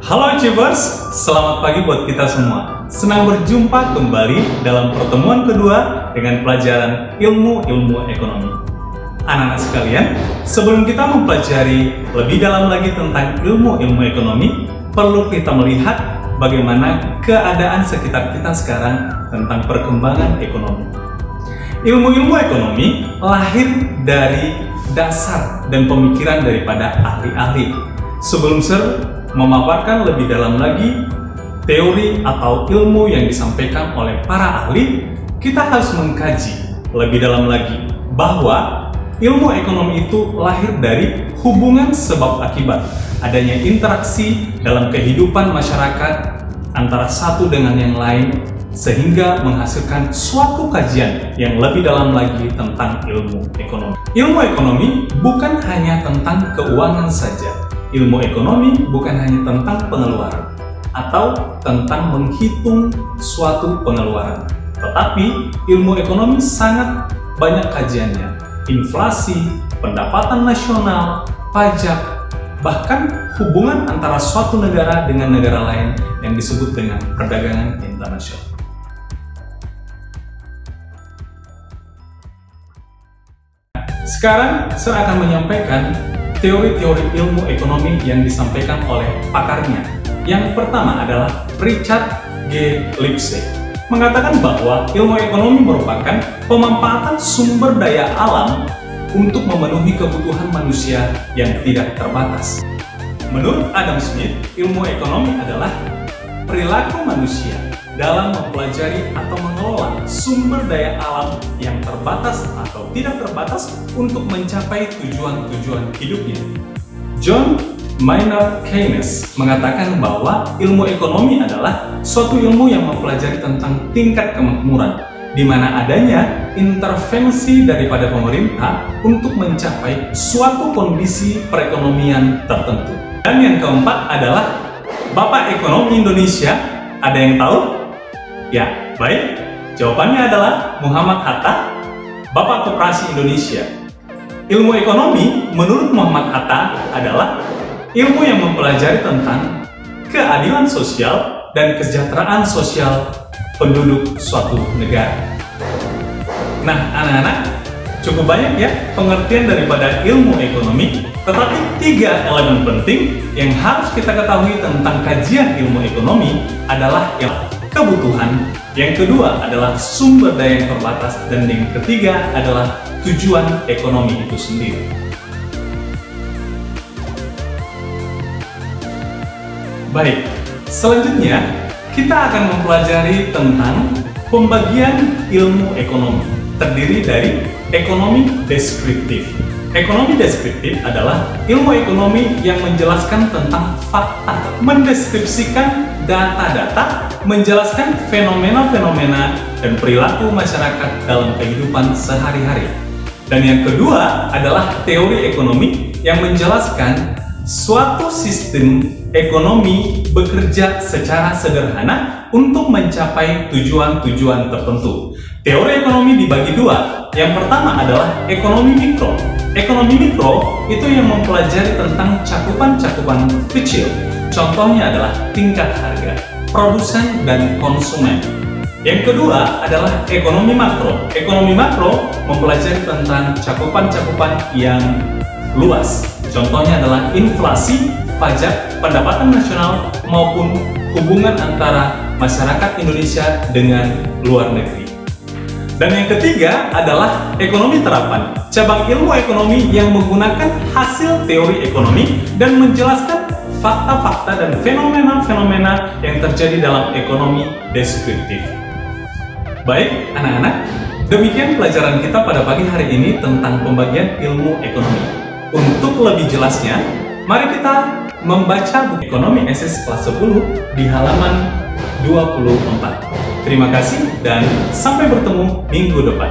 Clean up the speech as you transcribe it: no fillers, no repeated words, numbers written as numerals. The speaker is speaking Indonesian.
Halo Achievers, selamat pagi buat kita semua. Senang berjumpa kembali dalam pertemuan kedua dengan pelajaran ilmu ekonomi. Anak-anak sekalian, sebelum kita mempelajari lebih dalam lagi tentang ilmu ekonomi, perlu kita melihat bagaimana keadaan sekitar kita sekarang tentang perkembangan ekonomi. Ilmu ekonomi lahir dari dasar dan pemikiran daripada ahli-ahli. Sebelum memaparkan lebih dalam lagi teori atau ilmu yang disampaikan oleh para ahli, kita harus mengkaji lebih dalam lagi bahwa ilmu ekonomi itu lahir dari hubungan sebab akibat, adanya interaksi dalam kehidupan masyarakat antara satu dengan yang lain, sehingga menghasilkan suatu kajian yang lebih dalam lagi tentang ilmu ekonomi. Ilmu ekonomi bukan hanya tentang keuangan saja. Ilmu ekonomi bukan hanya tentang pengeluaran atau tentang menghitung suatu pengeluaran, tetapi ilmu ekonomi sangat banyak kajiannya. Inflasi, pendapatan nasional, pajak, bahkan hubungan antara suatu negara dengan negara lain yang disebut dengan perdagangan internasional. Sekarang saya akan menyampaikan teori-teori ilmu ekonomi yang disampaikan oleh pakarnya. Yang pertama adalah Richard G. Lipsey, mengatakan bahwa ilmu ekonomi merupakan pemanfaatan sumber daya alam untuk memenuhi kebutuhan manusia yang tidak terbatas. Menurut Adam Smith, ilmu ekonomi adalah perilaku manusia dalam mempelajari atau mengelola sumber daya alam yang terbatas atau tidak terbatas untuk mencapai tujuan-tujuan hidupnya. John Maynard Keynes mengatakan bahwa ilmu ekonomi adalah suatu ilmu yang mempelajari tentang tingkat kemakmuran, di mana adanya intervensi daripada pemerintah untuk mencapai suatu kondisi perekonomian tertentu. Dan yang keempat adalah Bapak Ekonomi Indonesia. Ada yang tahu? Ya, baik. Jawabannya adalah Muhammad Hatta, Bapak Koperasi Indonesia. Ilmu ekonomi menurut Muhammad Hatta adalah ilmu yang mempelajari tentang keadilan sosial dan kesejahteraan sosial penduduk suatu negara. Nah, anak-anak, cukup banyak ya pengertian daripada ilmu ekonomi, tetapi 3 elemen penting yang harus kita ketahui tentang kajian ilmu ekonomi adalah yang kebutuhan, yang kedua adalah sumber daya yang terbatas, dan yang ketiga adalah tujuan ekonomi itu sendiri. Baik, selanjutnya kita akan mempelajari tentang pembagian ilmu ekonomi, terdiri dari ekonomi deskriptif. Ekonomi deskriptif adalah ilmu ekonomi yang menjelaskan tentang fakta, mendeskripsikan data-data, menjelaskan fenomena-fenomena dan perilaku masyarakat dalam kehidupan sehari-hari. Dan yang kedua adalah teori ekonomi yang menjelaskan suatu sistem ekonomi bekerja secara sederhana untuk mencapai tujuan-tujuan tertentu. Teori ekonomi dibagi 2. Yang pertama adalah ekonomi mikro. Ekonomi mikro itu yang mempelajari tentang cakupan-cakupan kecil. Contohnya adalah tingkat harga, produsen dan konsumen. Yang kedua adalah ekonomi makro. Ekonomi makro mempelajari tentang cakupan-cakupan yang luas. Contohnya adalah inflasi, pajak, pendapatan nasional, maupun hubungan antara masyarakat Indonesia dengan luar negeri. Dan yang ketiga adalah ekonomi terapan, cabang ilmu ekonomi yang menggunakan hasil teori ekonomi dan menjelaskan fakta-fakta dan fenomena-fenomena yang terjadi dalam ekonomi deskriptif. Baik, anak-anak, demikian pelajaran kita pada pagi hari ini tentang pembagian ilmu ekonomi. Untuk lebih jelasnya, mari kita membaca buku Ekonomi SS kelas 10 di halaman 24. Terima kasih dan sampai bertemu minggu depan.